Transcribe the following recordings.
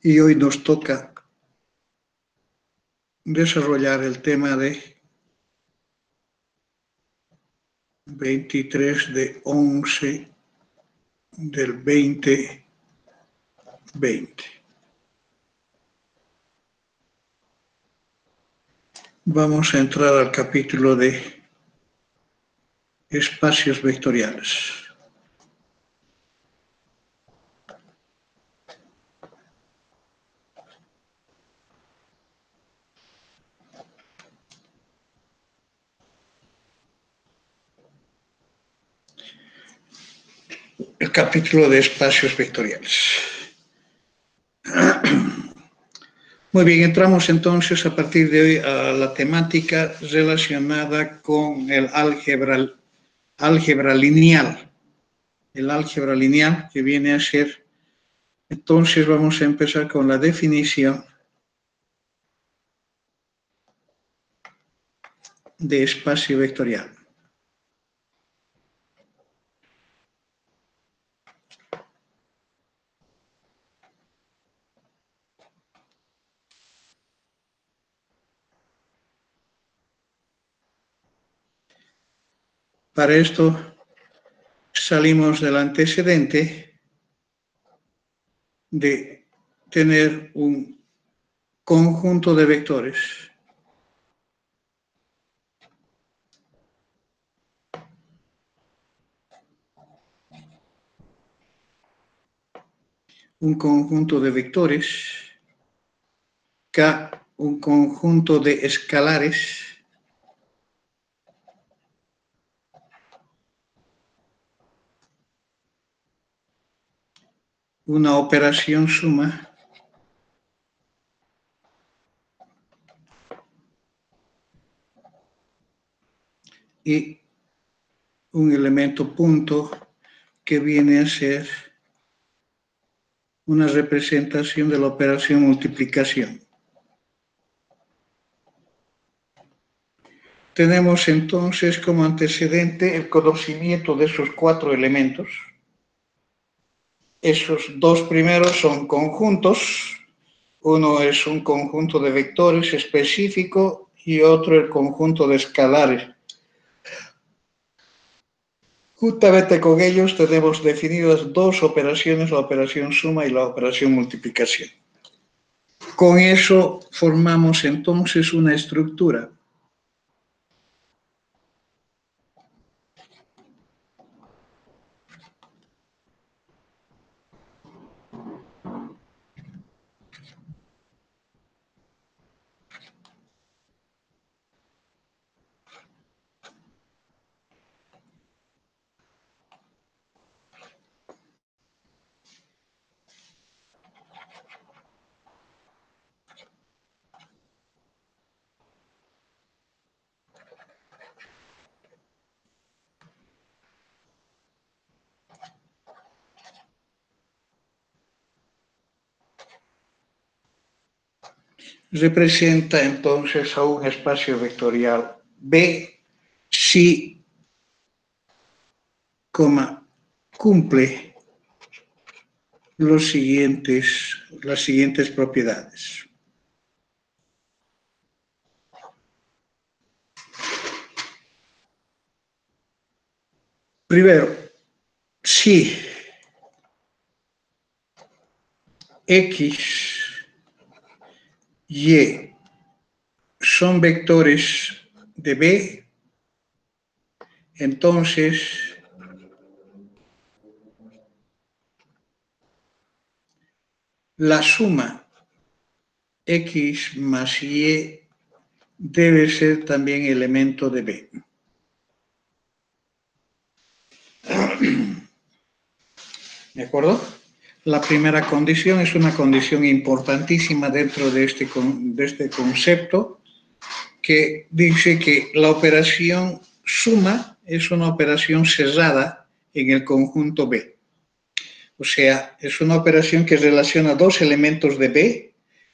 Y hoy nos toca desarrollar el tema de 23/11/2020. Vamos a entrar al capítulo de espacios vectoriales. El capítulo de espacios vectoriales. Muy bien, entramos entonces a partir de hoy a la temática relacionada con el álgebra lineal. El álgebra lineal que viene a ser, entonces vamos a empezar con la definición de espacio vectorial. Para esto salimos del antecedente de tener un conjunto de vectores K, un conjunto de escalares una operación suma y un elemento punto que viene a ser una representación de la operación multiplicación. Tenemos entonces como antecedente el conocimiento de esos cuatro elementos. Esos dos primeros son conjuntos. Uno es un conjunto de vectores específico y otro el conjunto de escalares. Juntamente con ellos tenemos definidas dos operaciones, la operación suma y la operación multiplicación. Con eso formamos entonces una estructura. Representa entonces a un espacio vectorial B si, cumple las siguientes propiedades. Primero, si X, Y son vectores de B, entonces la suma X más Y debe ser también elemento de B. ¿De acuerdo? La primera condición es una condición importantísima dentro de este concepto que dice que la operación suma es una operación cerrada en el conjunto B. O sea, es una operación que relaciona dos elementos de B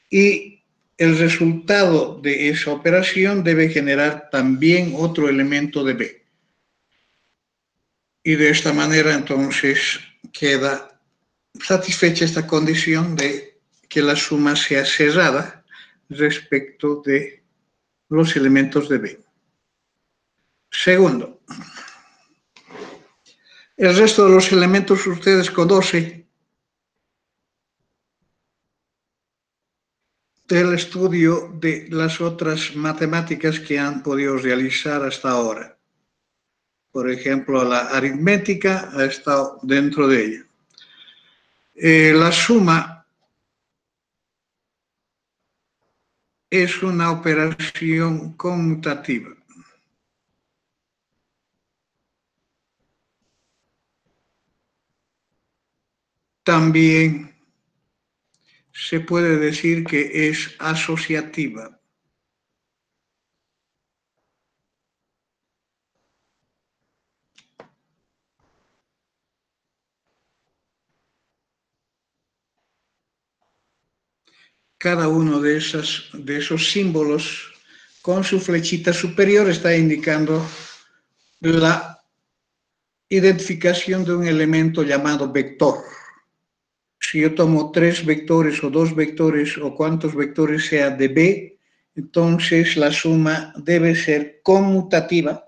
y el resultado de esa operación debe generar también otro elemento de B. Y de esta manera entonces queda satisfecha esta condición de que la suma sea cerrada respecto de los elementos de B. Segundo, el resto de los elementos ustedes conocen del estudio de las otras matemáticas que han podido realizar hasta ahora. Por ejemplo, la aritmética ha estado dentro de ella. La suma es una operación conmutativa. También se puede decir que es asociativa. Cada uno de esos símbolos con su flechita superior está indicando la identificación de un elemento llamado vector. Si yo tomo 3 vectores o 2 vectores o cuantos vectores sea de B, entonces la suma debe ser conmutativa.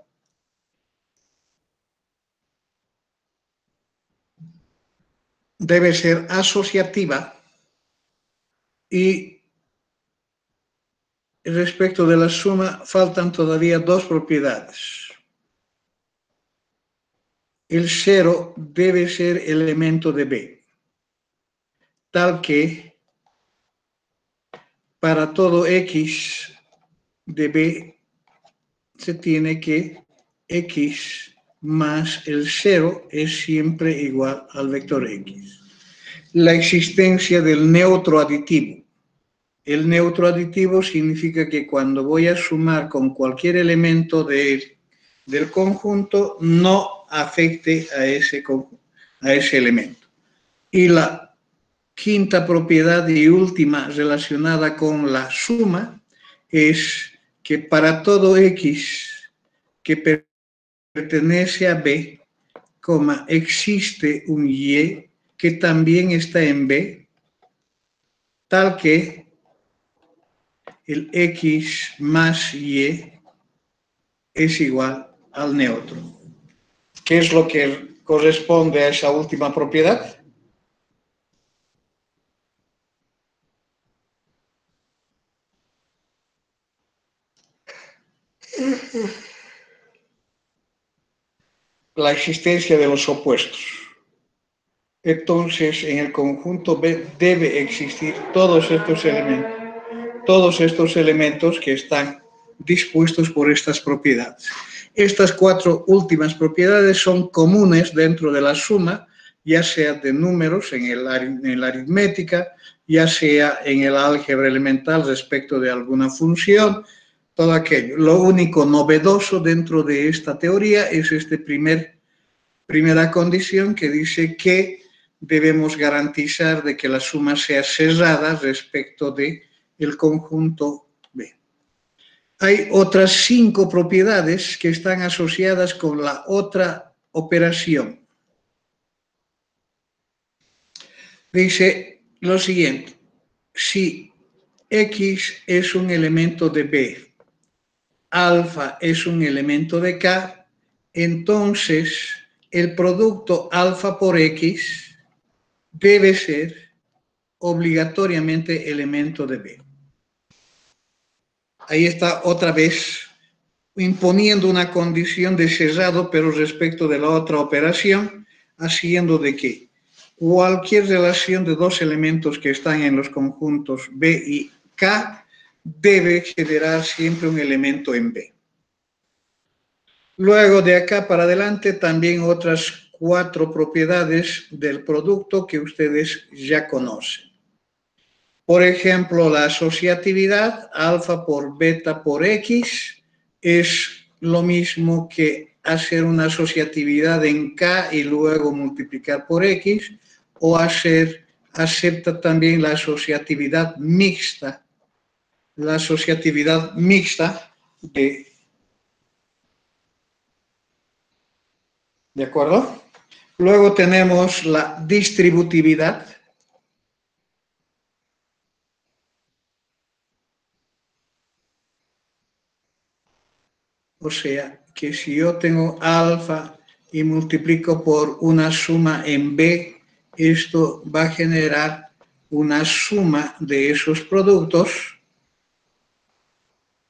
Debe ser asociativa y respecto de la suma faltan todavía dos propiedades. El cero debe ser elemento de B, tal que para todo X de B se tiene que X más el cero es siempre igual al vector X. La existencia del neutro aditivo. El neutro aditivo significa que cuando voy a sumar con cualquier elemento del conjunto, no afecte a ese elemento. Y la quinta propiedad y última relacionada con la suma es que para todo X que pertenece a B, existe un Y que también está en B, tal que el X más Y es igual al neutro. ¿Qué es lo que corresponde a esa última propiedad? La existencia de los opuestos. Entonces, en el conjunto B debe existir todos estos elementos que están dispuestos por estas propiedades. Estas cuatro últimas propiedades son comunes dentro de la suma, ya sea de números en la aritmética, ya sea en el álgebra elemental respecto de alguna función, todo aquello. Lo único novedoso dentro de esta teoría es esta primera condición que dice que debemos garantizar de que la suma sea cerrada respecto de el conjunto B. Hay otras 5 propiedades que están asociadas con la otra operación. Dice lo siguiente: si X es un elemento de B, alfa es un elemento de K, entonces el producto alfa por X debe ser obligatoriamente elemento de B. Ahí está otra vez imponiendo una condición de cerrado, pero respecto de la otra operación, haciendo de que cualquier relación de dos elementos que están en los conjuntos B y K debe generar siempre un elemento en B. Luego de acá para adelante también otras 4 propiedades del producto que ustedes ya conocen. Por ejemplo, la asociatividad, alfa por beta por X, es lo mismo que hacer una asociatividad en K y luego multiplicar por X, o acepta también la asociatividad mixta. La asociatividad mixta ¿de acuerdo? Luego tenemos la distributividad. O sea, que si yo tengo alfa y multiplico por una suma en B, esto va a generar una suma de esos productos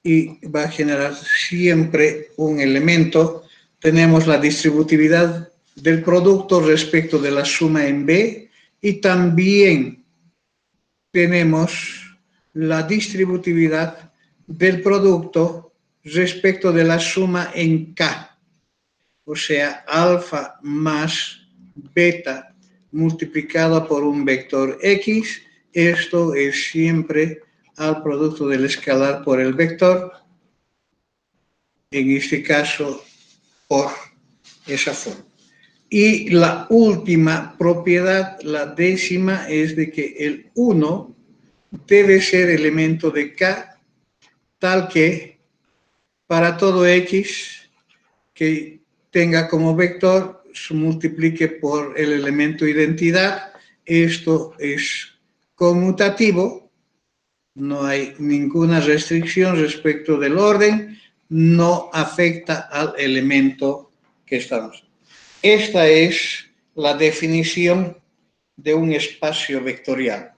y va a generar siempre un elemento. Tenemos la distributividad del producto respecto de la suma en B y también tenemos la distributividad del producto respecto de la suma en K. O sea, alfa más beta multiplicado por un vector X, esto es siempre al producto del escalar por el vector, en este caso por esa forma. Y la última propiedad, la décima, es de que el 1 debe ser elemento de K, tal que para todo X que tenga como vector se multiplique por el elemento identidad. Esto es conmutativo, no hay ninguna restricción respecto del orden, no afecta al elemento que estamos. Esta es la definición de un espacio vectorial.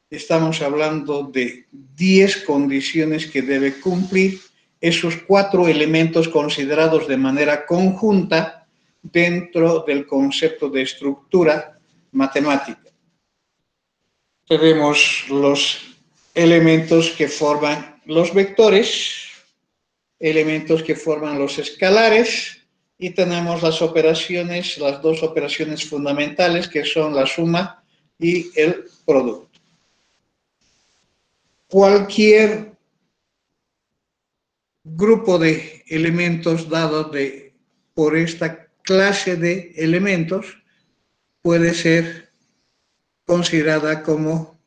Estamos hablando de 10 condiciones que debe cumplir esos 4 elementos considerados de manera conjunta dentro del concepto de estructura matemática. Tenemos los elementos que forman los vectores, elementos que forman los escalares, y tenemos las operaciones, las dos operaciones fundamentales que son la suma y el producto. Cualquier grupo de elementos dado por esta clase de elementos puede ser considerada como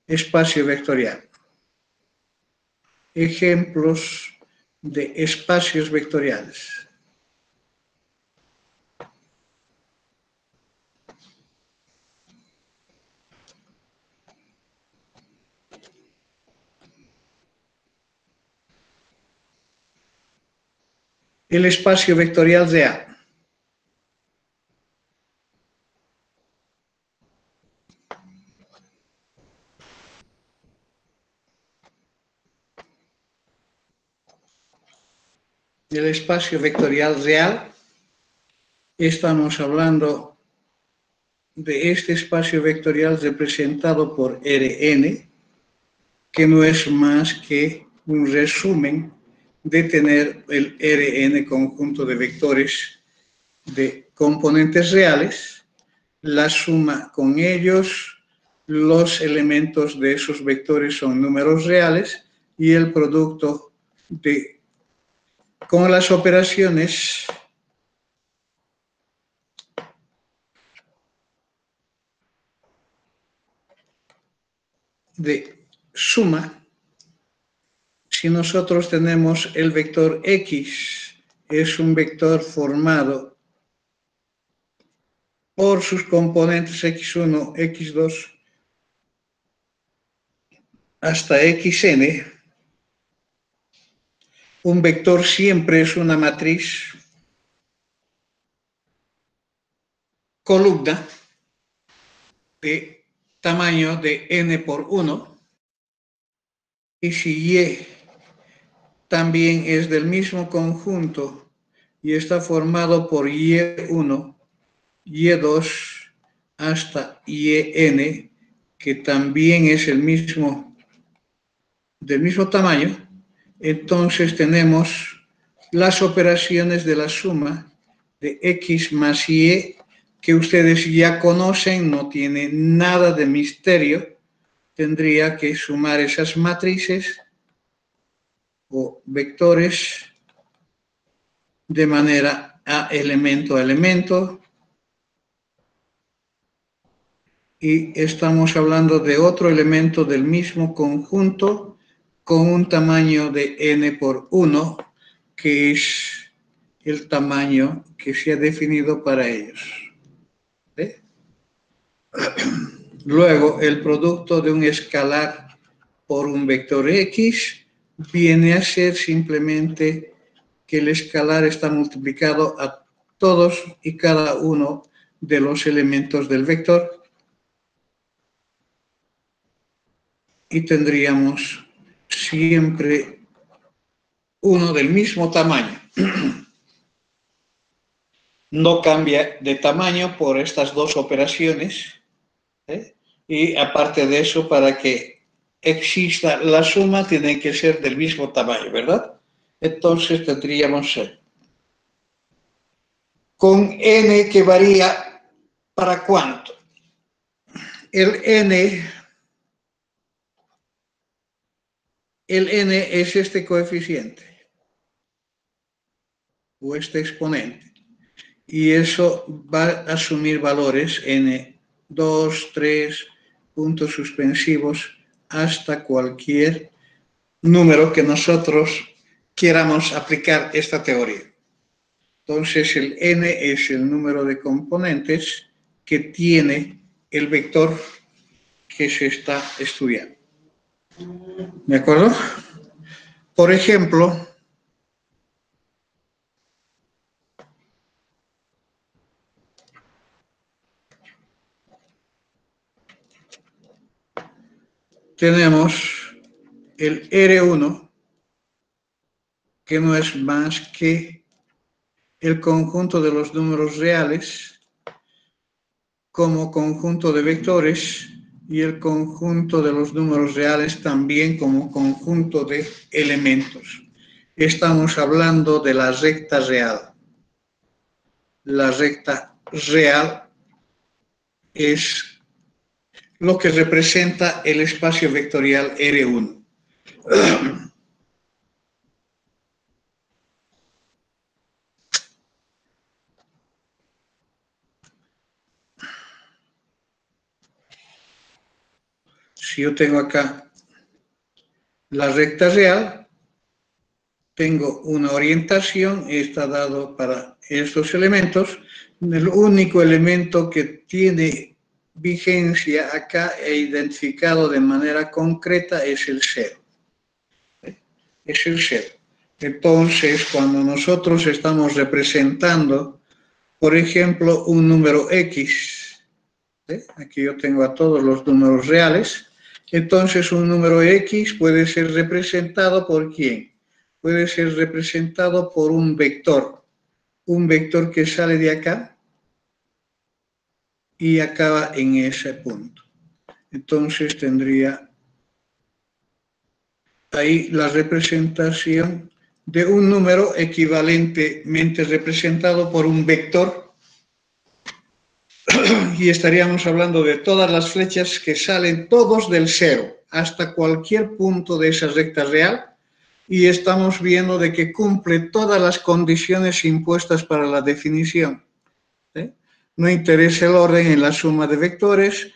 espacio vectorial. Ejemplos de espacios vectoriales. El espacio vectorial de A. El espacio vectorial real, estamos hablando de este espacio vectorial representado por Rn, que no es más que un resumen de tener el Rn conjunto de vectores de componentes reales, la suma con ellos, los elementos de esos vectores son números reales y el producto con las operaciones de suma. Si nosotros tenemos el vector X, es un vector formado por sus componentes X1, X2, hasta Xn. Un vector siempre es una matriz columna de tamaño de n por 1. Y si Y también es del mismo conjunto y está formado por Y1, Y2 hasta Yn, que también es del mismo tamaño, entonces tenemos las operaciones de la suma de X más Y, que ustedes ya conocen, no tiene nada de misterio. Tendría que sumar esas matrices o vectores de manera a elemento, y estamos hablando de otro elemento del mismo conjunto con un tamaño de n por 1, que es el tamaño que se ha definido para ellos. ¿Sí? Luego, el producto de un escalar por un vector X viene a ser simplemente que el escalar está multiplicado a todos y cada uno de los elementos del vector. Y tendríamos siempre uno del mismo tamaño. No cambia de tamaño por estas dos operaciones. Y aparte de eso, para que exista la suma, tiene que ser del mismo tamaño, ¿verdad? Entonces tendríamos con n que varía ¿para cuánto? El n es este coeficiente o este exponente. Y eso va a asumir valores n, 2, 3, puntos suspensivos, hasta cualquier número que nosotros queramos aplicar esta teoría. Entonces el n es el número de componentes que tiene el vector que se está estudiando. ¿De acuerdo? Por ejemplo, tenemos el R1, que no es más que el conjunto de los números reales como conjunto de vectores y el conjunto de los números reales también como conjunto de elementos. Estamos hablando de la recta real. La recta real es lo que representa el espacio vectorial R1. Si yo tengo acá la recta real, tengo una orientación, está dado para estos elementos. El único elemento que tiene vigencia acá e identificado de manera concreta es el 0. Es el 0. Entonces, cuando nosotros estamos representando, por ejemplo, un número X, aquí yo tengo a todos los números reales, entonces un número X puede ser representado ¿por quién? Puede ser representado por un vector que sale de acá y acaba en ese punto. Entonces tendría ahí la representación de un número equivalentemente representado por un vector y estaríamos hablando de todas las flechas que salen todos del 0 hasta cualquier punto de esa recta real y estamos viendo de que cumple todas las condiciones impuestas para la definición. No interesa el orden en la suma de vectores,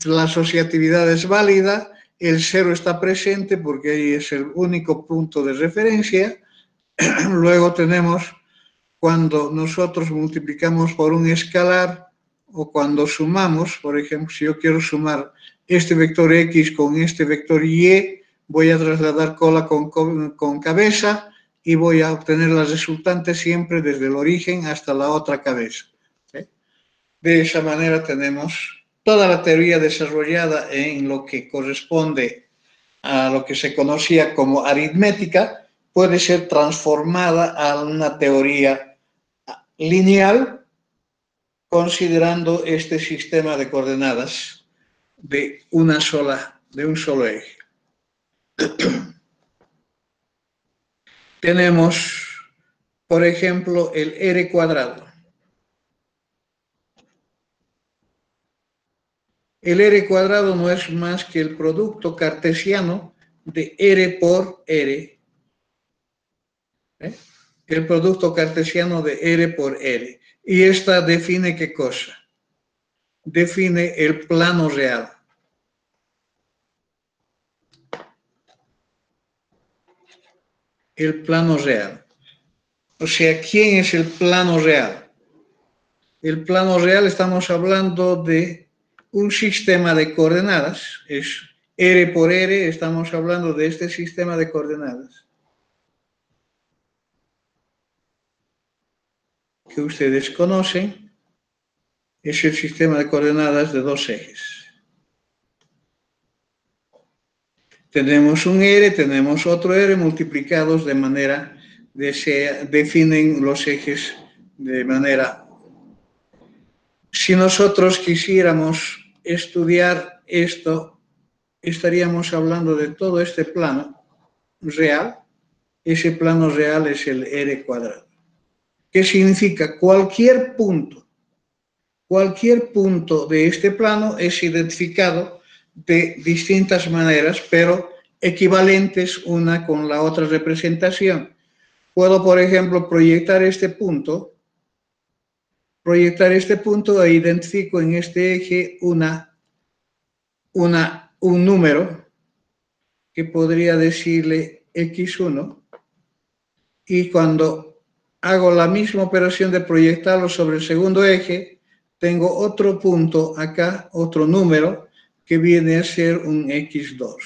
la asociatividad es válida, el 0 está presente porque ahí es el único punto de referencia. Luego tenemos cuando nosotros multiplicamos por un escalar o cuando sumamos, por ejemplo, si yo quiero sumar este vector X con este vector Y, voy a trasladar cola con cabeza y voy a obtener la resultante siempre desde el origen hasta la otra cabeza. De esa manera tenemos toda la teoría desarrollada en lo que corresponde a lo que se conocía como aritmética, puede ser transformada a una teoría lineal considerando este sistema de coordenadas de un solo eje. Tenemos, por ejemplo, el R cuadrado. El R cuadrado no es más que el producto cartesiano de R por R. El producto cartesiano de R por R. Y esta define ¿qué cosa? Define el plano real. El plano real. O sea, ¿quién es el plano real? El plano real estamos hablando de un sistema de coordenadas, es R por R, estamos hablando de este sistema de coordenadas. que ustedes conocen es el sistema de coordenadas de dos ejes. Tenemos un R, tenemos otro R multiplicados de manera de se definen los ejes de manera. Si nosotros quisiéramos estudiar esto, estaríamos hablando de todo este plano real. Ese plano real es el R cuadrado. ¿Qué significa? Cualquier punto de este plano es identificado de distintas maneras, pero equivalentes una con la otra representación. Puedo, por ejemplo, proyectar este punto e identifico en este eje un número que podría decirle x1, y cuando hago la misma operación de proyectarlo sobre el segundo eje, tengo otro punto acá, otro número, que viene a ser un x2.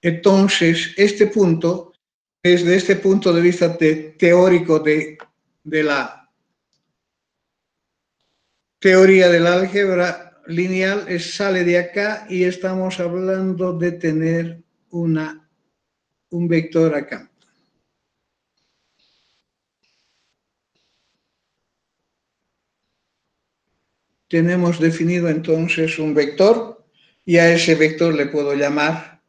Entonces, este punto, desde este punto de vista teórico de la teoría del álgebra lineal, sale de acá y estamos hablando de tener un vector acá. Tenemos definido entonces un vector y a ese vector le puedo llamar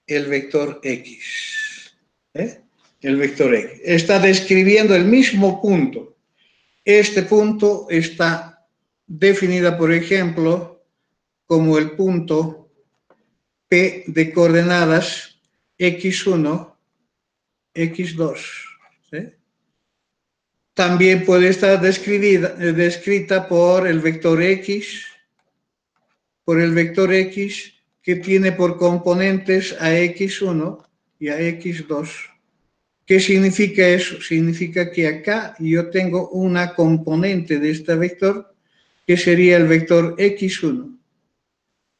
el vector X. El vector X. Está describiendo el mismo punto. Este punto está definida, por ejemplo, como el punto P de coordenadas x1, x2. ¿Sí? También puede estar descrita por el vector X, que tiene por componentes a x1 y a x2. ¿Qué significa eso? Significa que acá yo tengo una componente de este vector que sería el vector x1.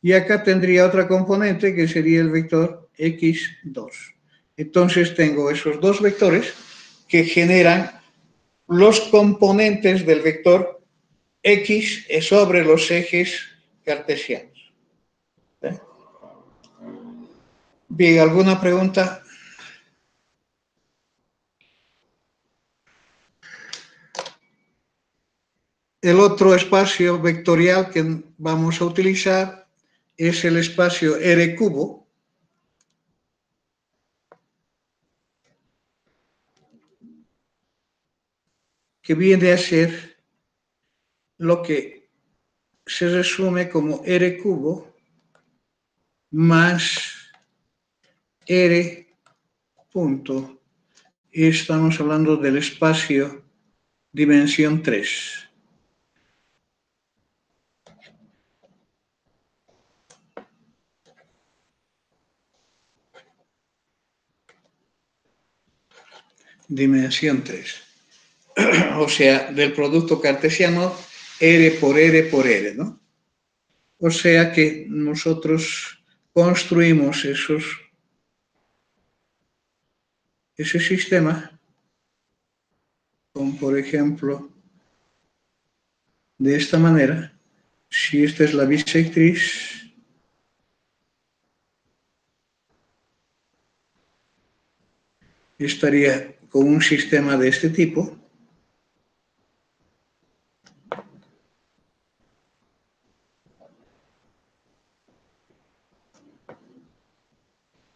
Y acá tendría otra componente que sería el vector x2. Entonces tengo esos dos vectores que generan los componentes del vector X sobre los ejes cartesianos. Bien, ¿alguna pregunta? El otro espacio vectorial que vamos a utilizar es el espacio R cubo. Que viene a ser lo que se resume como R cubo más R punto. Y estamos hablando del espacio dimensión 3. Dimensión 3. O sea, del producto cartesiano R por R por R, ¿no? O sea que nosotros construimos ese sistema, como por ejemplo, de esta manera. Si esta es la bisectriz, estaría con un sistema de este tipo.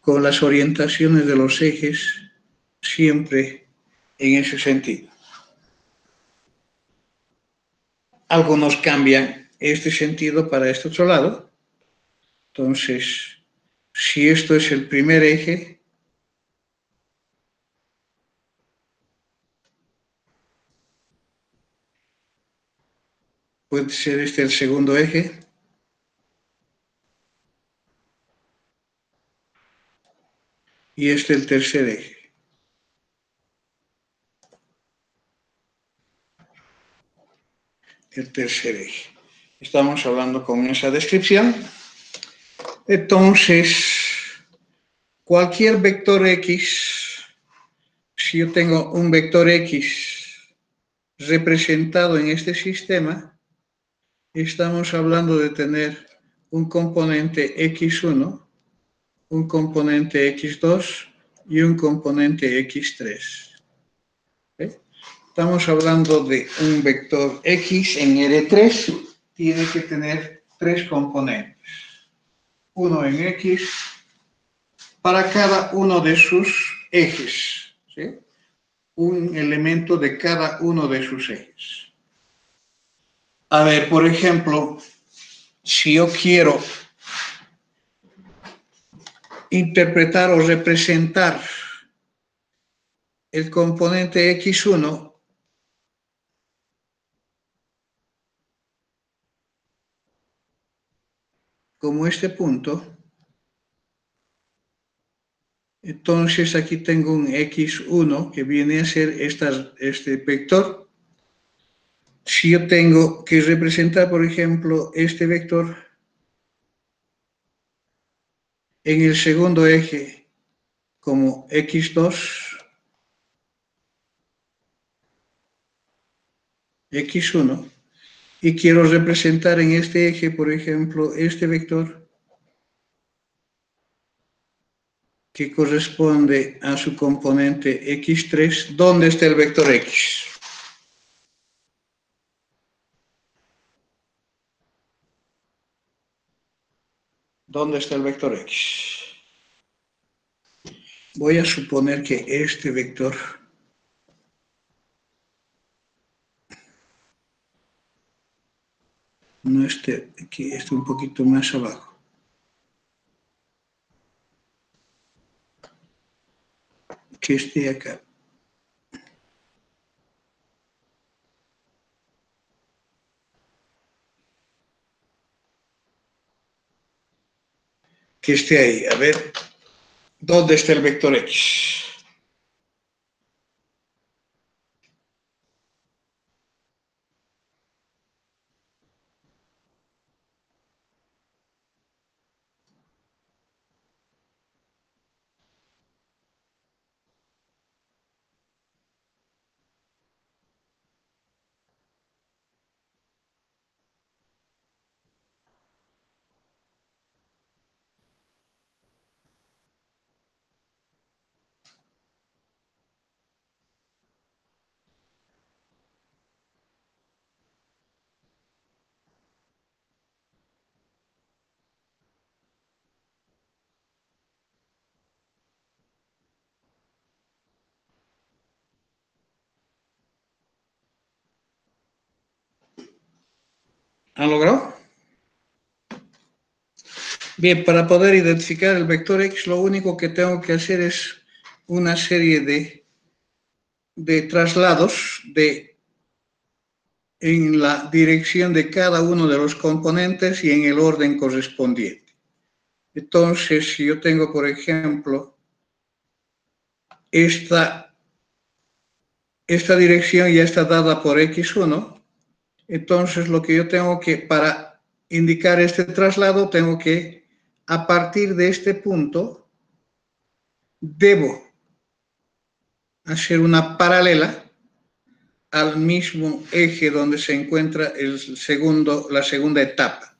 Con las orientaciones de los ejes siempre en ese sentido. Algunos cambian este sentido para este otro lado. Entonces, si esto es el primer eje, puede ser este el segundo eje. Y este el tercer eje. El tercer eje. Estamos hablando con esa descripción. Entonces, cualquier vector X, si yo tengo un vector X representado en este sistema, estamos hablando de tener un componente x1, un componente x2 y un componente x3. ¿Eh? Estamos hablando de un vector x en R3, tiene que tener tres componentes. Uno en x para cada uno de sus ejes, ¿sí? Un elemento de cada uno de sus ejes. A ver, por ejemplo, si yo quiero interpretar o representar el componente x1 como este punto, entonces aquí tengo un x1 que viene a ser este vector. Si yo tengo que representar, por ejemplo, este vector en el segundo eje como x2, x1, y quiero representar en este eje, por ejemplo, este vector que corresponde a su componente x3, ¿dónde está el vector x? ¿Dónde está el vector x? Voy a suponer que este vector no esté aquí, esté un poquito más abajo. Que esté acá. Que esté ahí. A ver, ¿dónde está el vector x? ¿Han logrado? Bien, para poder identificar el vector x, lo único que tengo que hacer es una serie de traslados en la dirección de cada uno de los componentes y en el orden correspondiente. Entonces, si yo tengo, por ejemplo, esta dirección ya está dada por x1, entonces lo que yo tengo que, para indicar este traslado, tengo que, a partir de este punto, debo hacer una paralela al mismo eje donde se encuentra la segunda etapa.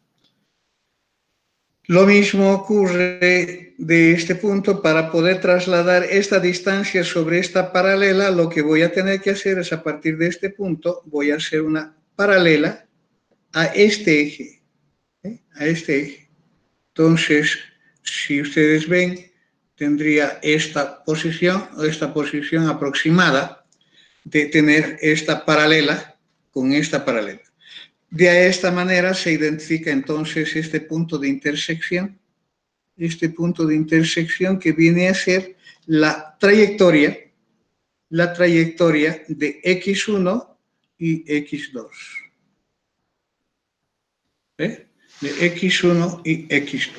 Lo mismo ocurre de este punto. Para poder trasladar esta distancia sobre esta paralela, lo que voy a tener que hacer es, a partir de este punto, voy a hacer una paralela a este eje, ¿eh? A este eje. Entonces, si ustedes ven, tendría esta posición aproximada de tener esta paralela con esta paralela. De esta manera se identifica entonces este punto de intersección que viene a ser la trayectoria de x1 y x2. ¿Eh? De x1 y x2.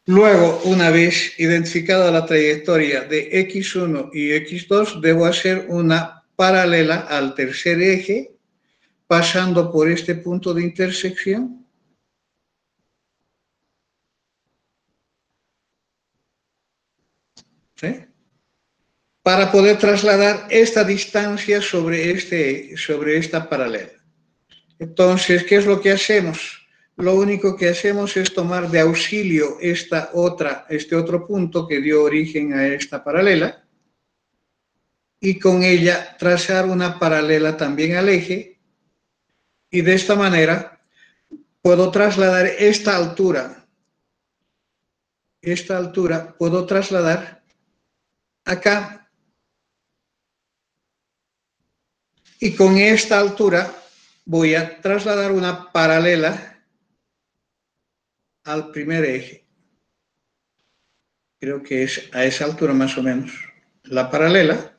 Luego, una vez identificada la trayectoria de x1 y x2, debo hacer una paralela al tercer eje, pasando por este punto de intersección. ¿Sí? para poder trasladar esta distancia sobre esta paralela. Entonces, ¿qué es lo que hacemos? Lo único que hacemos es tomar de auxilio este otro punto que dio origen a esta paralela y con ella trazar una paralela también al eje, y de esta manera puedo trasladar esta altura puedo trasladar acá, y con esta altura voy a trasladar una paralela al primer eje. Creo que es a esa altura más o menos la paralela,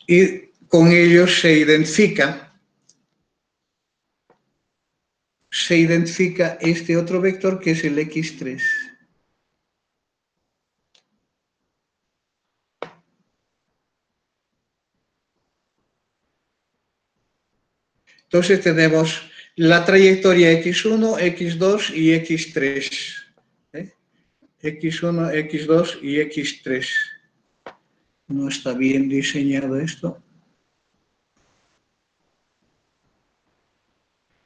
y con ello se identifica este otro vector que es el x3. Entonces tenemos la trayectoria x1, x2 y x3. X1, x2 y x3. No está bien diseñado esto.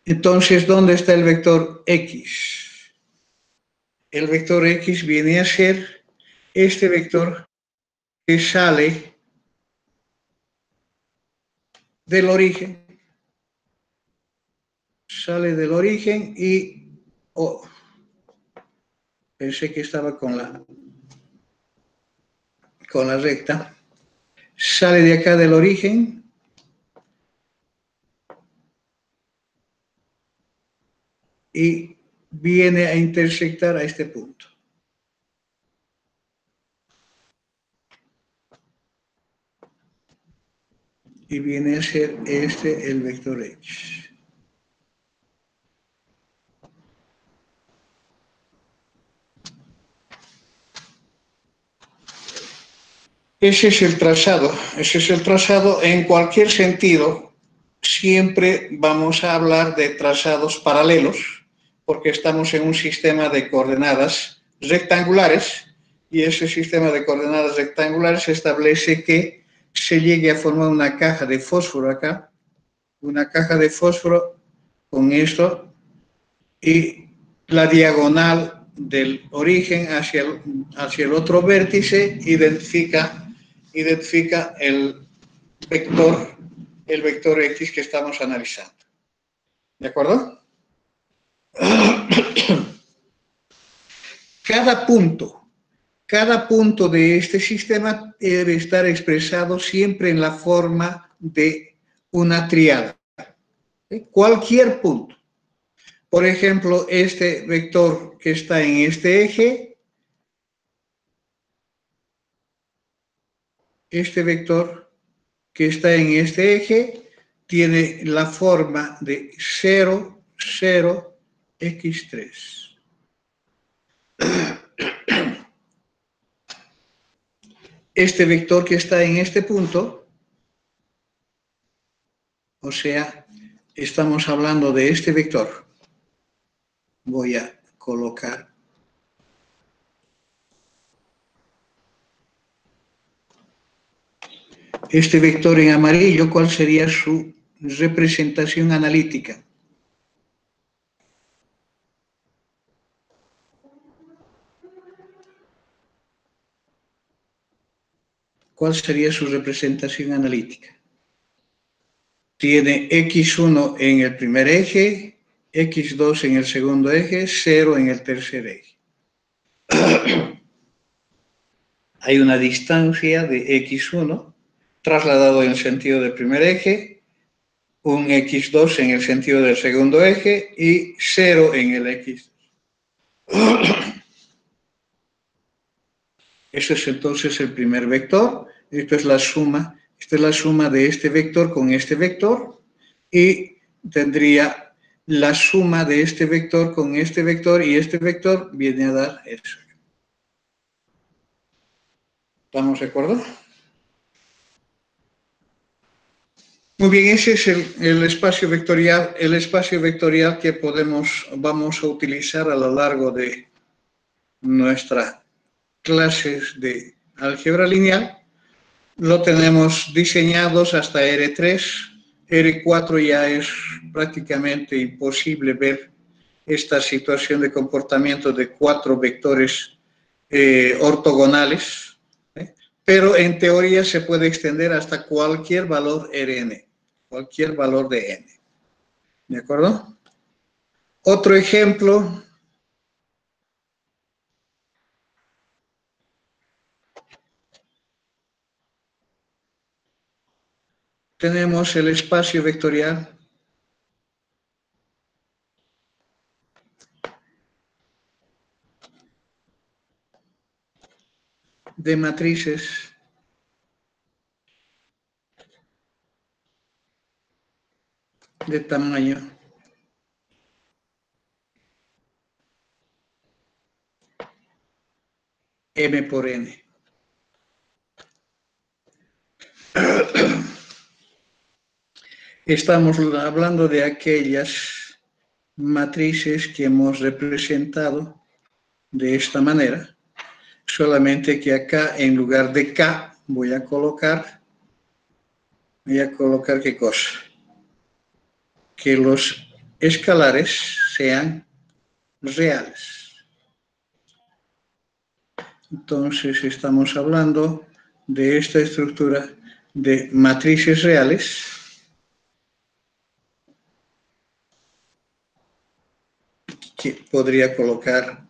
Entonces, ¿dónde está el vector x? El vector x viene a ser este vector que sale del origen. Sale del origen y... pensé que estaba con la recta. Sale de acá del origen y viene a intersectar a este punto. Y viene a ser el vector x. Ese es el trazado en cualquier sentido. Siempre vamos a hablar de trazados paralelos, porque estamos en un sistema de coordenadas rectangulares, y ese sistema de coordenadas rectangulares establece que se llegue a formar una caja de fósforo acá, una caja de fósforo con esto, y la diagonal del origen hacia el otro vértice identifica el vector x que estamos analizando. ¿De acuerdo? Cada punto de este sistema debe estar expresado siempre en la forma de una tríada. Cualquier punto. Por ejemplo, este vector que está en este eje, tiene la forma de 0, 0, x3. Este vector que está en este punto, o sea, estamos hablando de este vector. Voy a colocar este vector en amarillo. ¿Cuál sería su representación analítica? ¿Cuál sería su representación analítica? Tiene x1 en el primer eje, x2 en el segundo eje, 0 en el tercer eje. Hay una distancia de x1 trasladado en el sentido del primer eje, un x2 en el sentido del segundo eje y 0 en el x. Ese es entonces el primer vector. Esto es la suma. Esta es la suma de este vector con este vector, y tendría la suma de este vector con este vector, y este vector viene a dar eso. ¿Estamos de acuerdo? Muy bien, ese es el espacio vectorial que vamos a utilizar a lo largo de nuestras clases de álgebra lineal, lo tenemos diseñados hasta R3. R4 ya es prácticamente imposible ver esta situación de comportamiento de 4 vectores ortogonales, pero en teoría se puede extender hasta cualquier valor Rn, cualquier valor de n. ¿De acuerdo? Otro ejemplo. Tenemos el espacio vectorial de matrices de tamaño m por n. Estamos hablando de aquellas matrices que hemos representado de esta manera, solamente que acá en lugar de K voy a colocar ¿qué cosa? Que los escalares sean reales. Entonces estamos hablando de esta estructura de matrices reales que podría colocar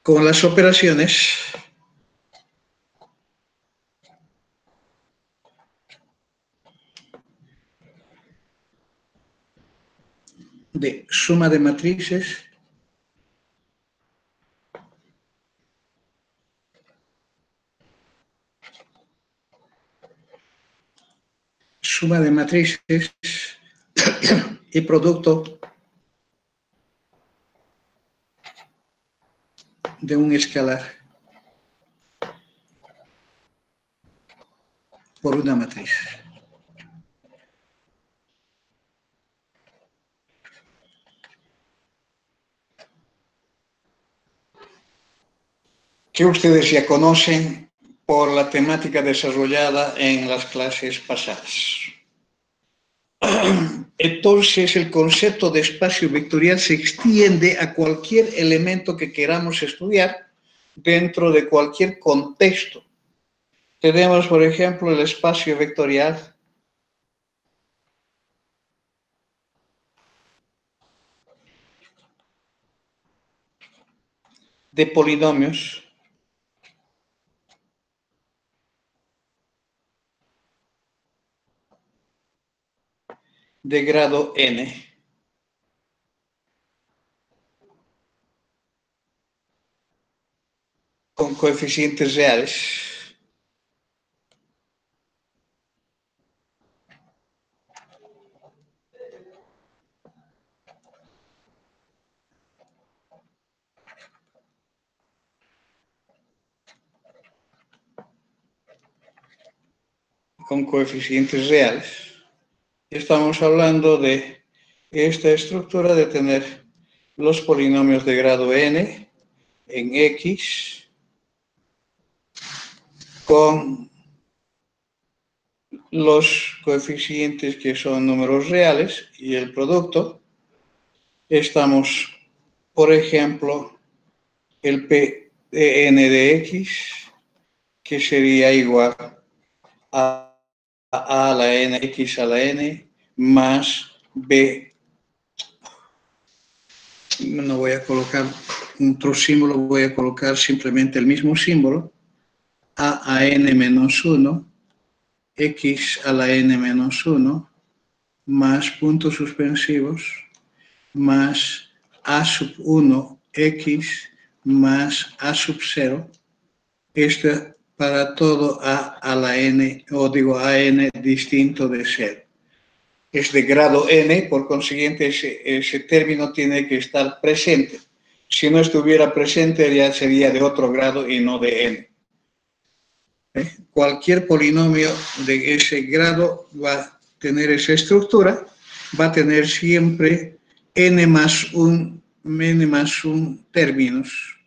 con las operaciones de suma de matrices y producto de un escalar por una matriz. Que ustedes ya conocen por la temática desarrollada en las clases pasadas. Entonces, el concepto de espacio vectorial se extiende a cualquier elemento que queramos estudiar dentro de cualquier contexto. Tenemos, por ejemplo, el espacio vectorial de polinomios de grado n. Con coeficientes reales. Con coeficientes reales. Estamos hablando de esta estructura de tener los polinomios de grado n en X con los coeficientes que son números reales y el producto. Estamos, por ejemplo, el P de n de X, que sería igual a a la n, x a la n, más b. No voy a colocar otro símbolo, voy a colocar simplemente el mismo símbolo, a n menos 1, x a la n menos 1, más puntos suspensivos, más a sub 1, x, más a sub 0. Esto para todo a la n, o digo a n distinto de 0. Es de grado n, por consiguiente ese término tiene que estar presente. Si no estuviera presente ya sería de otro grado y no de n. Cualquier polinomio de ese grado va a tener esa estructura, va a tener siempre n más 1 términos.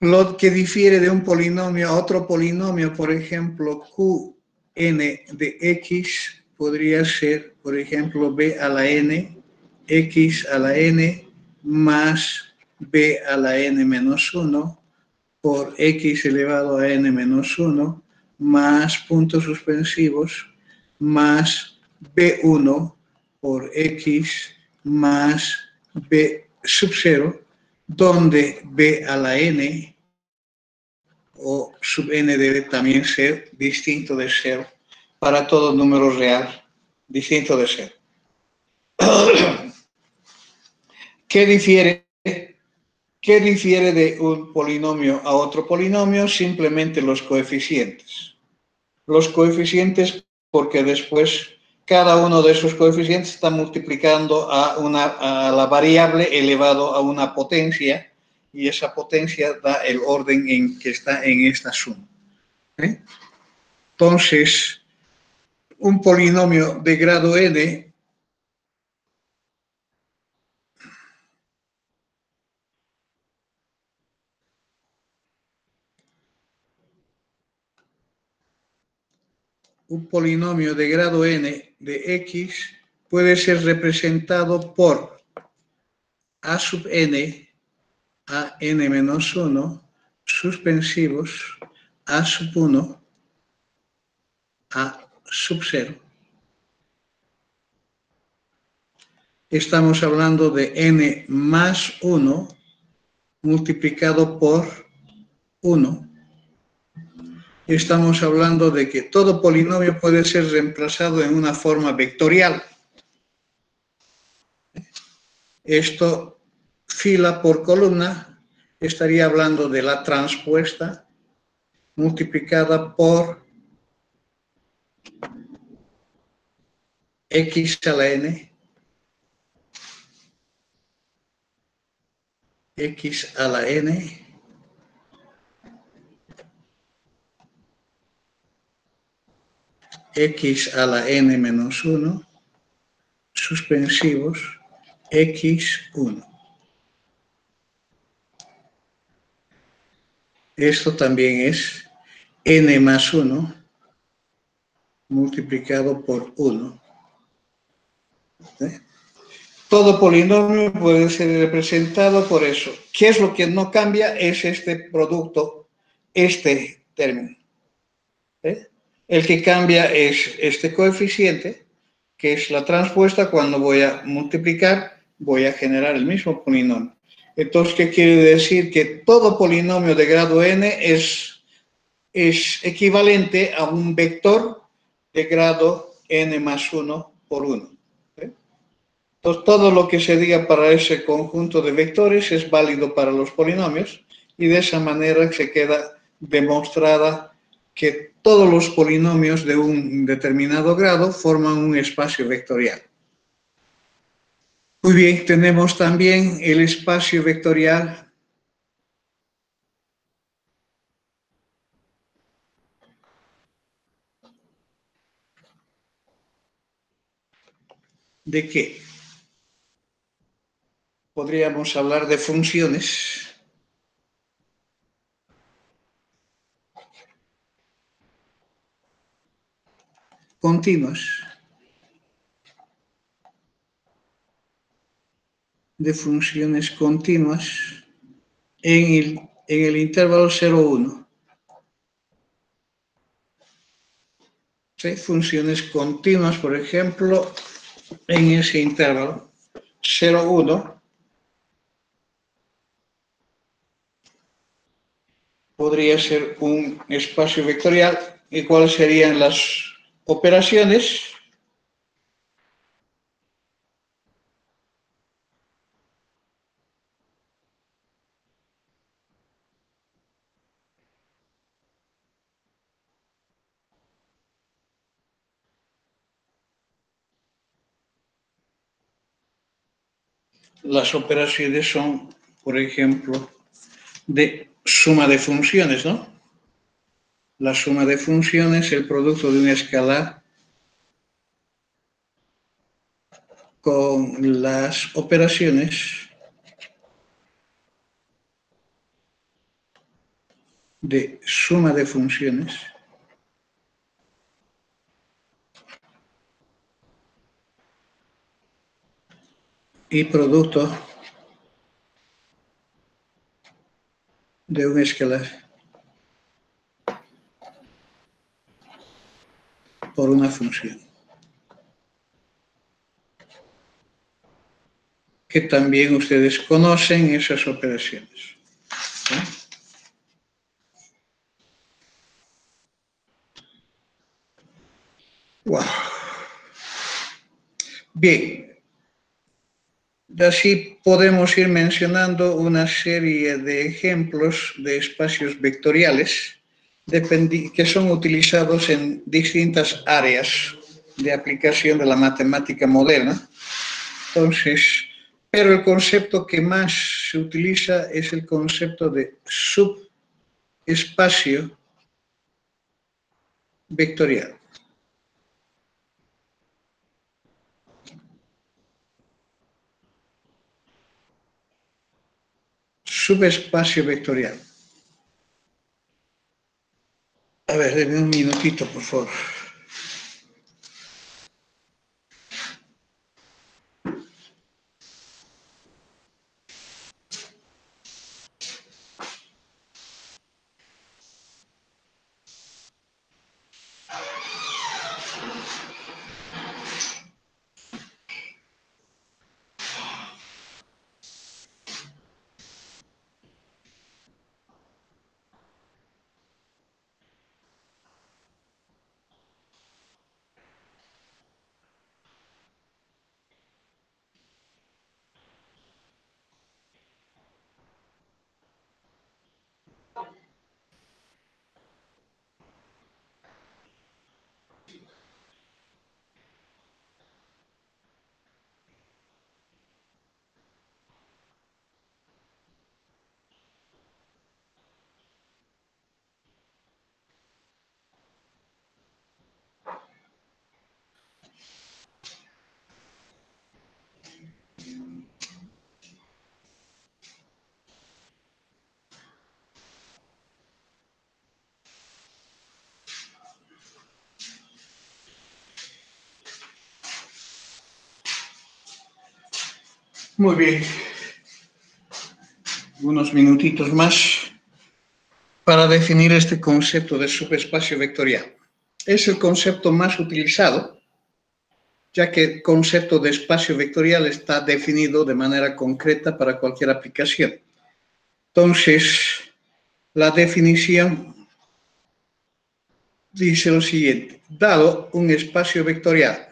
Lo que difiere de un polinomio a otro polinomio, por ejemplo, Qn de x podría ser, por ejemplo, b a la n, x a la n más b a la n menos 1 por x elevado a n menos 1 más puntos suspensivos más b1 por x más b sub 0, donde b a la n o sub n debe también ser distinto de 0 para todo número real, distinto de 0. ¿Qué difiere de un polinomio a otro polinomio? Simplemente los coeficientes. Los coeficientes, porque después cada uno de esos coeficientes está multiplicando a la variable elevado a una potencia, y esa potencia da el orden en que está en esta suma. Entonces, un polinomio de grado n de x puede ser representado por a sub n a n menos 1 suspensivos a sub 1 a sub 0. Estamos hablando de n más 1 multiplicado por 1. Estamos hablando de que todo polinomio puede ser reemplazado en una forma vectorial. Esto, fila por columna, estaría hablando de la transpuesta multiplicada por x a la n, x a la n, x a la n menos 1, suspensivos, x1. Esto también es n más 1 multiplicado por 1. Todo polinomio puede ser representado por eso. ¿Qué es lo que no cambia? Es este producto, este término. El que cambia es este coeficiente, que es la transpuesta. Cuando voy a multiplicar, voy a generar el mismo polinomio. Entonces, ¿qué quiere decir? Que todo polinomio de grado n es equivalente a un vector de grado n más 1 por 1. Entonces, todo lo que se diga para ese conjunto de vectores es válido para los polinomios, y de esa manera se queda demostrada que todos los polinomios de un determinado grado forman un espacio vectorial. Muy bien, tenemos también el espacio vectorial ¿de qué? Podríamos hablar de funciones. Continuas. De funciones continuas en el intervalo 0,1. ¿Sí? Funciones continuas, por ejemplo, en ese intervalo 0,1 podría ser un espacio vectorial. ¿Y cuáles serían las operaciones? Las operaciones son, por ejemplo, de suma de funciones, ¿no? La suma de funciones, el producto de un escalar con las operaciones de suma de funciones y producto de un escalar por una función, que también ustedes conocen esas operaciones. ¿Sí? Wow. Bien, así podemos ir mencionando una serie de ejemplos de espacios vectoriales que son utilizados en distintas áreas de aplicación de la matemática moderna. Entonces, pero el concepto que más se utiliza es el concepto de subespacio vectorial. Subespacio vectorial. A ver, denme un minutito, por favor. Muy bien. Unos minutitos más para definir este concepto de subespacio vectorial. Es el concepto más utilizado, ya que el concepto de espacio vectorial está definido de manera concreta para cualquier aplicación. Entonces, la definición dice lo siguiente: dado un espacio vectorial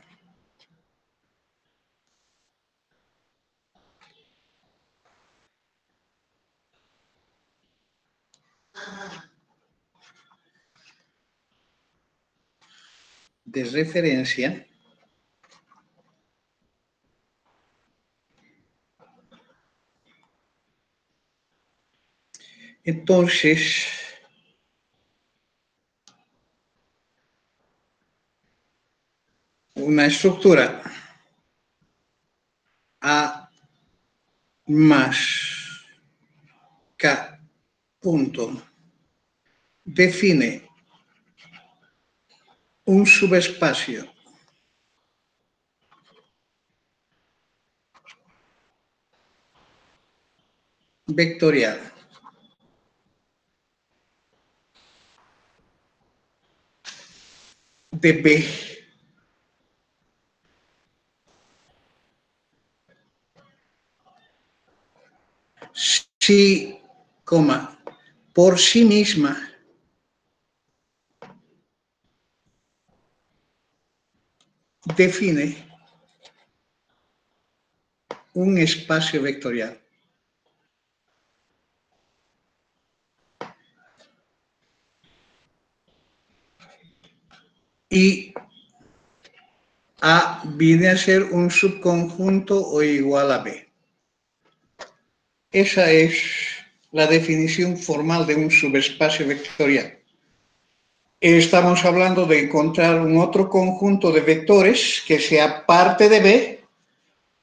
de referencia, entonces una estructura A más K punto define un subespacio vectorial de B si, por sí misma define un espacio vectorial. Y A viene a ser un subconjunto o igual a B. Esa es la definición formal de un subespacio vectorial. Estamos hablando de encontrar un otro conjunto de vectores que sea parte de B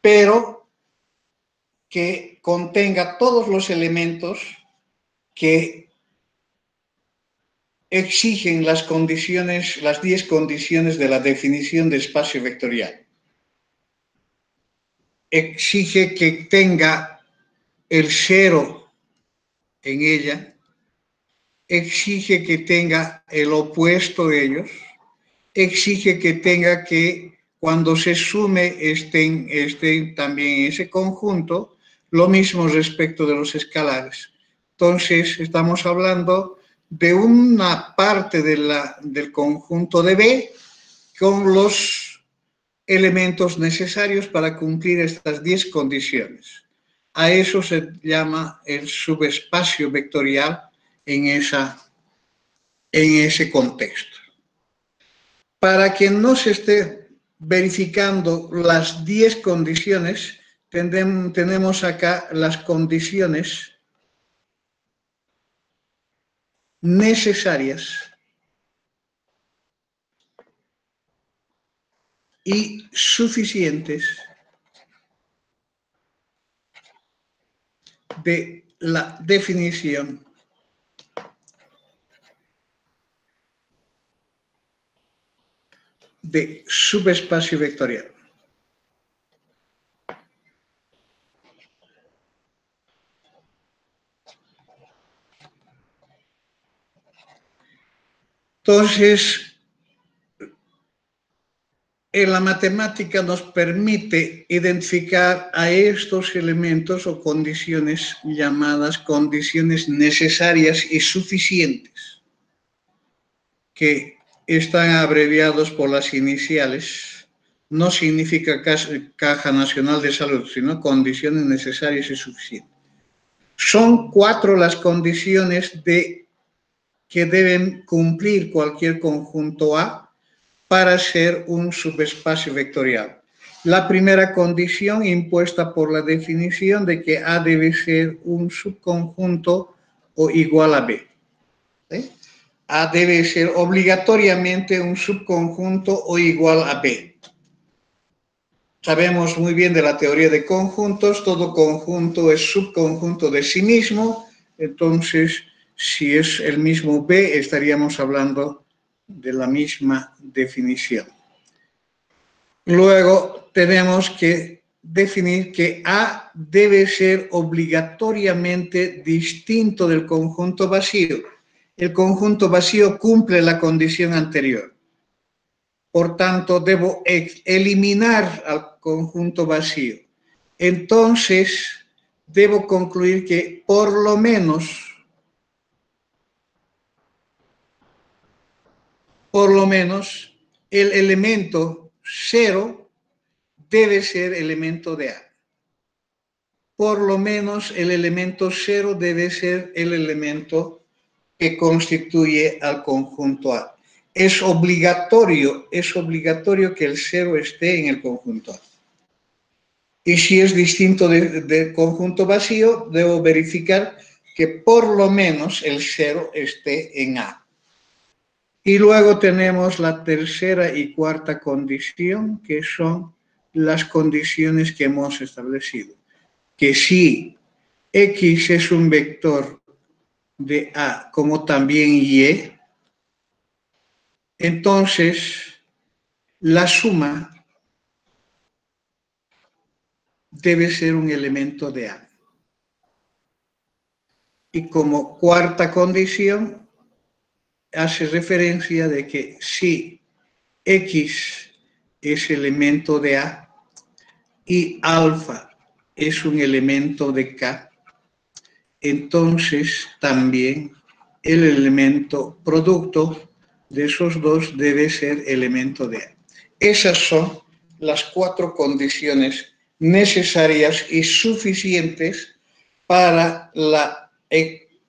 pero que contenga todos los elementos que exigen las condiciones, las 10 condiciones de la definición de espacio vectorial. Exige que tenga el cero en ella, exige que tenga el opuesto de ellos, exige que tenga que cuando se sume estén también en ese conjunto, lo mismo respecto de los escalares. Entonces, estamos hablando de una parte del conjunto de B con los elementos necesarios para cumplir estas 10 condiciones. A eso se llama el subespacio vectorial en ese contexto. Para que no se esté verificando las 10 condiciones, tenemos acá las condiciones necesarias y suficientes de la definición de subespacio vectorial. Entonces, en la matemática nos permite identificar a estos elementos o condiciones llamadas condiciones necesarias y suficientes, que están abreviados por las iniciales. No significa Caja Nacional de Salud, sino condiciones necesarias y suficientes. Son 4 las condiciones que deben cumplir cualquier conjunto A para ser un subespacio vectorial. La primera condición impuesta por la definición de que A debe ser un subconjunto o igual a B. ¿Sí? A debe ser obligatoriamente un subconjunto o igual a B. Sabemos muy bien de la teoría de conjuntos, todo conjunto es subconjunto de sí mismo, entonces si es el mismo B estaríamos hablando de la misma definición. Luego tenemos que definir que A debe ser obligatoriamente distinto del conjunto vacío. El conjunto vacío cumple la condición anterior. Por tanto, debo eliminar al conjunto vacío. Entonces, debo concluir que por lo menos el elemento 0 debe ser elemento de A. Por lo menos el elemento 0 debe ser el elemento que constituye al conjunto A. Es obligatorio que el 0 esté en el conjunto A. Y si es distinto del conjunto vacío, debo verificar que por lo menos el 0 esté en A. Y luego tenemos la tercera y cuarta condición, que son las condiciones que hemos establecido. Que si X es un vector de A como también Y, entonces la suma debe ser un elemento de A. Y como cuarta condición, hace referencia de que si X es elemento de A y alfa es un elemento de K, entonces también el elemento producto de esos dos debe ser elemento de A. Esas son las 4 condiciones necesarias y suficientes para la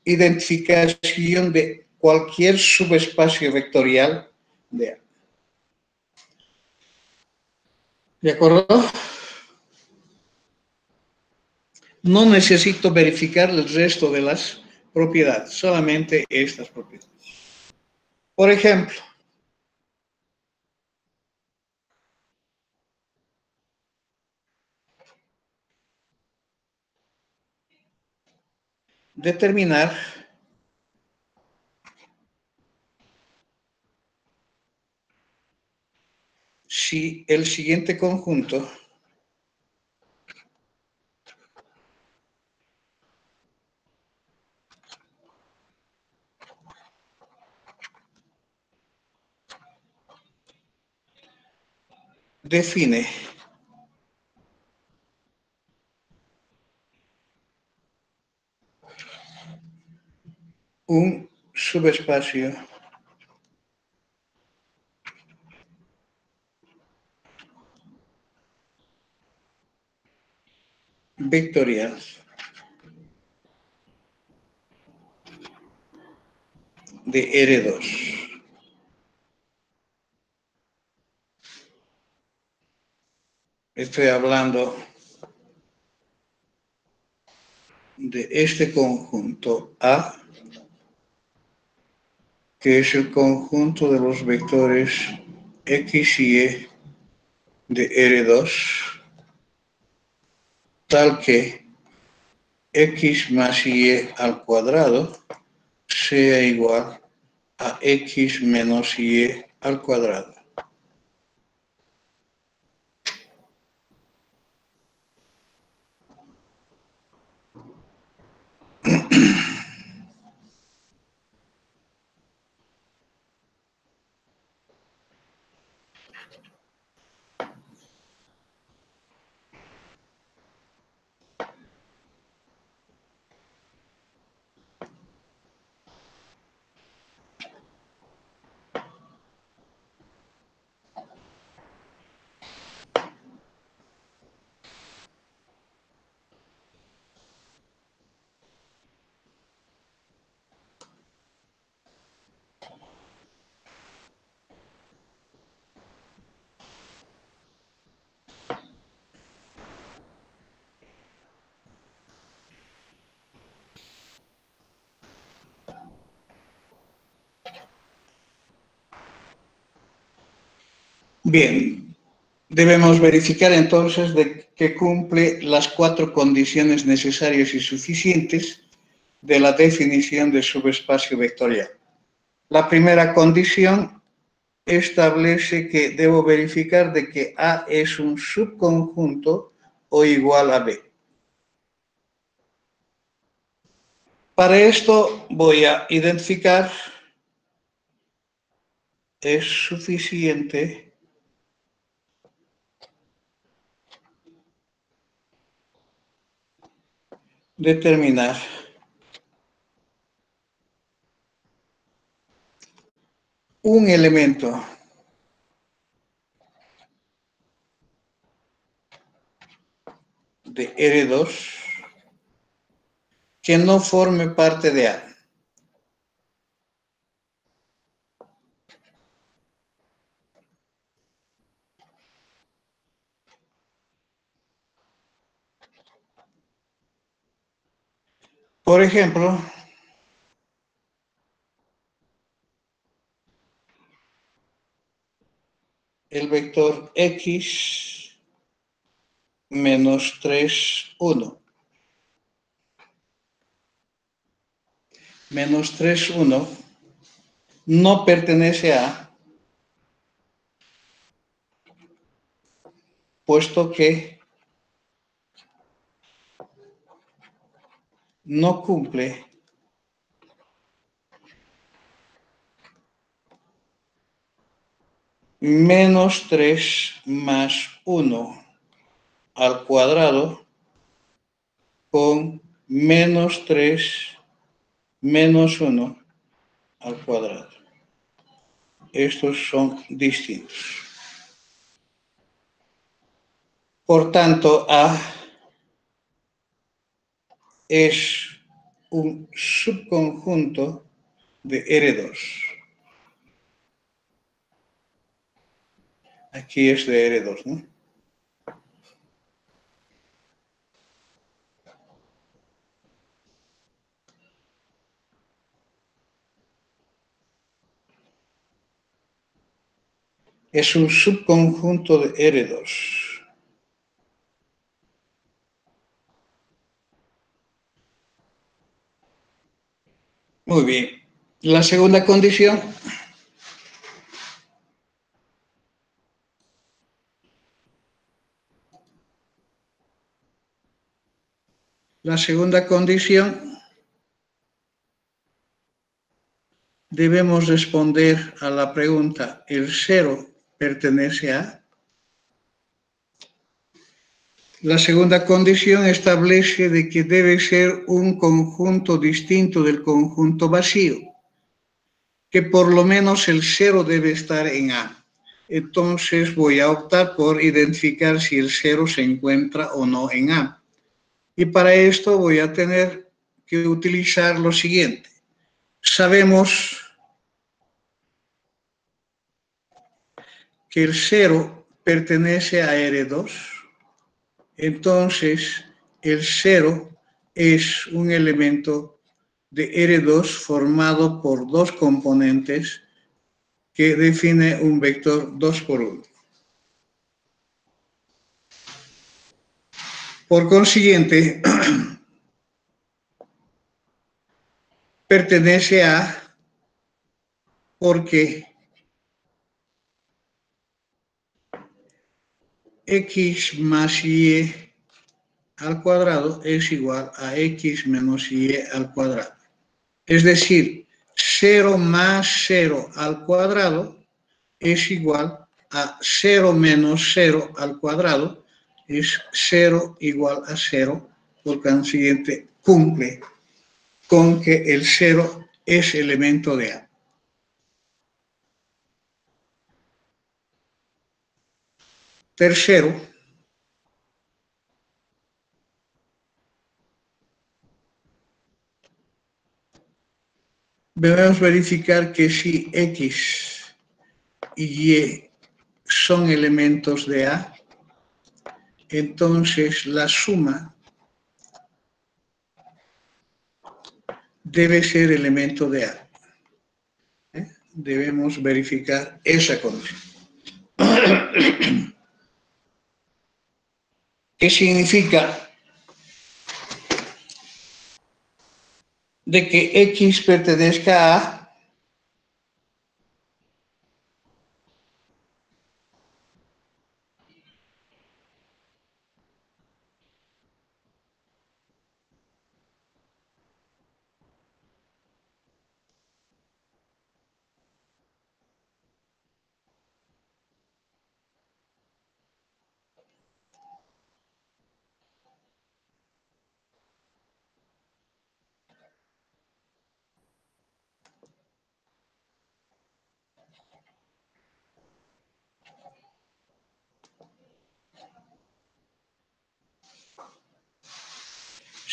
identificación de cualquier subespacio vectorial de A. ¿De acuerdo? No necesito verificar el resto de las propiedades, solamente estas propiedades. Por ejemplo, determinar si el siguiente conjunto define un subespacio vectorial de R2. Estoy hablando de este conjunto A, que es el conjunto de los vectores X y Y de R2, tal que X más Y al cuadrado sea igual a X menos Y al cuadrado. Bien, debemos verificar entonces de que cumple las 4 condiciones necesarias y suficientes de la definición de subespacio vectorial. La primera condición establece que debo verificar de que A es un subconjunto o igual a B. Para esto voy a identificar es suficiente determinar un elemento de R2 que no forme parte de A. Por ejemplo, el vector X menos 3, 1. Menos 3, 1 no pertenece a, puesto que no cumple menos 3 más 1 al cuadrado con menos 3 menos 1 al cuadrado. Estos son distintos. Por tanto, A es un subconjunto de R2. Aquí es de R2, ¿no? Es un subconjunto de R2. Muy bien. La segunda condición. La segunda condición, debemos responder a la pregunta, ¿el cero pertenece a? La segunda condición establece de que debe ser un conjunto distinto del conjunto vacío, que por lo menos el cero debe estar en A. Entonces voy a optar por identificar si el cero se encuentra o no en A. Y para esto voy a tener que utilizar lo siguiente. Sabemos que el cero pertenece a R2, entonces el cero es un elemento de R2 formado por dos componentes que define un vector 2 por 1. Por consiguiente, pertenece a porque x más y al cuadrado es igual a x menos y al cuadrado. Es decir, 0 más 0 al cuadrado es igual a 0 menos 0 al cuadrado, es 0 igual a 0, por consiguiente cumple con que el 0 es elemento de A. Tercero, debemos verificar que si X y Y son elementos de A, entonces la suma debe ser elemento de A. Debemos verificar esa condición. ¿Qué significa? De que X pertenezca a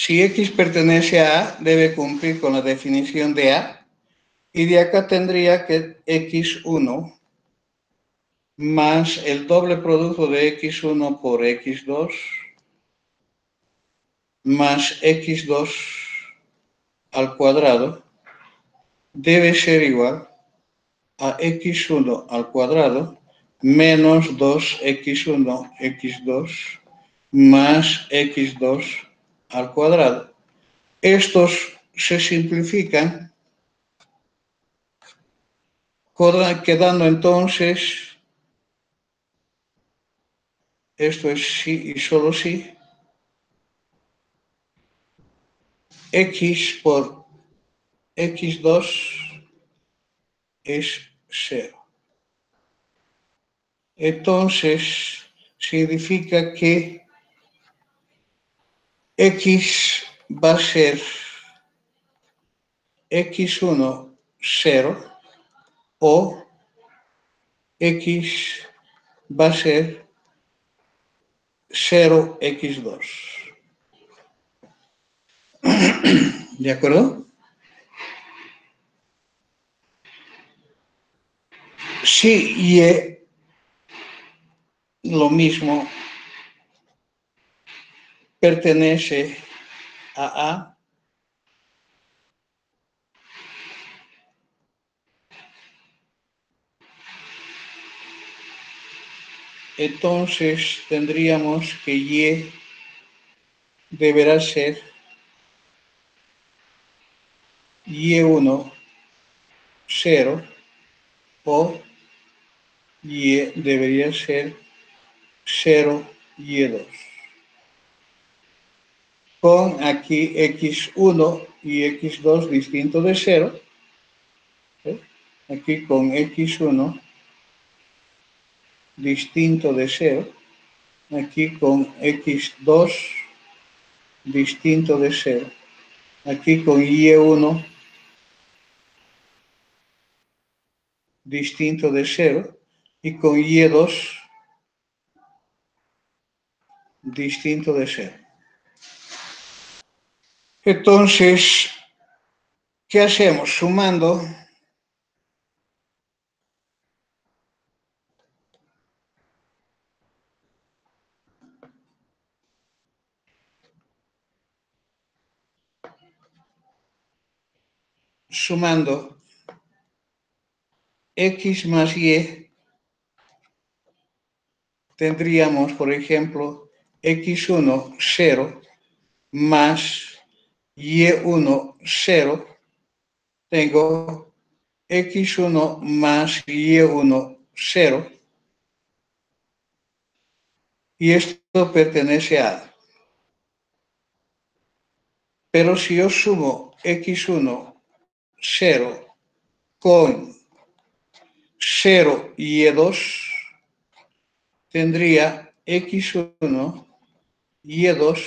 si X pertenece a A, debe cumplir con la definición de A, y de acá tendría que X1 más el doble producto de X1 por X2 más X2 al cuadrado debe ser igual a X1 al cuadrado menos 2X1, X2 más X2 al cuadrado. Estos se simplifican, quedando entonces, esto es sí y solo sí, X por X2 es 0. Entonces, significa que X va a ser X1 0 o X va a ser 0x2. ¿De acuerdo? Si Y lo mismo pertenece a A, entonces tendríamos que Y deberá ser y1, 0, o y debería ser 0, y2. Con aquí x1 y x2 distinto de 0. ¿Sí? Aquí con x1 distinto de 0. Aquí con x2 distinto de 0. Aquí con y1 distinto de 0. Y con y2 distinto de 0. Entonces, ¿qué hacemos? Sumando x más y, tendríamos, por ejemplo, x1, 0, más y1, 0. Tengo x1 más y1, 0. Y esto pertenece a A. Pero si yo sumo x1, 0 con 0 y y2, tendría x1 y y2,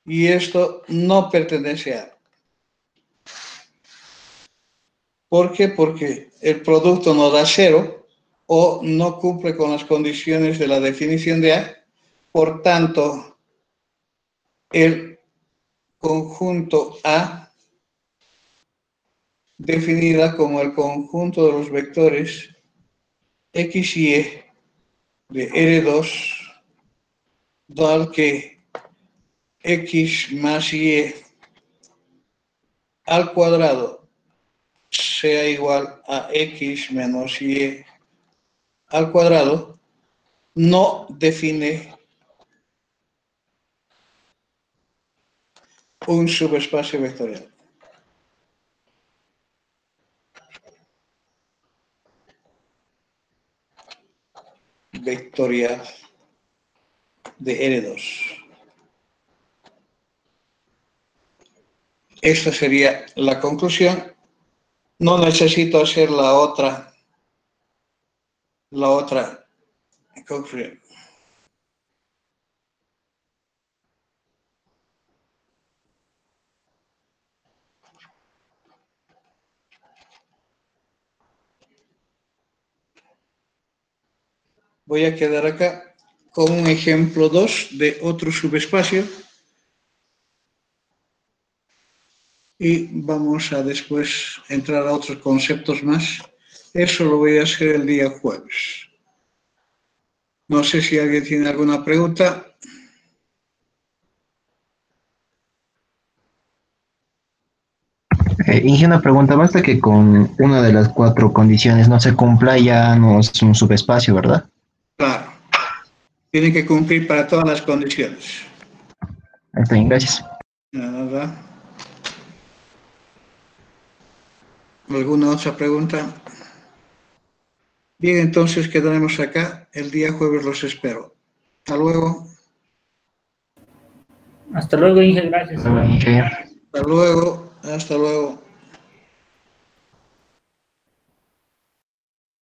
y esto no pertenece a A. ¿Por qué? Porque el producto no da 0 o no cumple con las condiciones de la definición de A. Por tanto, el conjunto A, definida como el conjunto de los vectores x y y de R2, tal que x más y al cuadrado sea igual a x menos y al cuadrado, no define un subespacio vectorial. Vectorial de R2. Esta sería la conclusión. No necesito hacer la otra conclusión. Voy a quedar acá con un ejemplo 2 de otro subespacio. Y vamos a después entrar a otros conceptos más. Eso lo voy a hacer el día jueves. No sé si alguien tiene alguna pregunta. Inge, una pregunta, basta que con una de las cuatro condiciones no se cumpla, ya no es un subespacio, ¿verdad? Claro, tiene que cumplir para todas las condiciones. Está bien, gracias. Nada. ¿Alguna otra pregunta? Bien, entonces quedaremos acá. El día jueves los espero. Hasta luego. Hasta luego, Inge, gracias. Inge. Hasta luego. Hasta luego.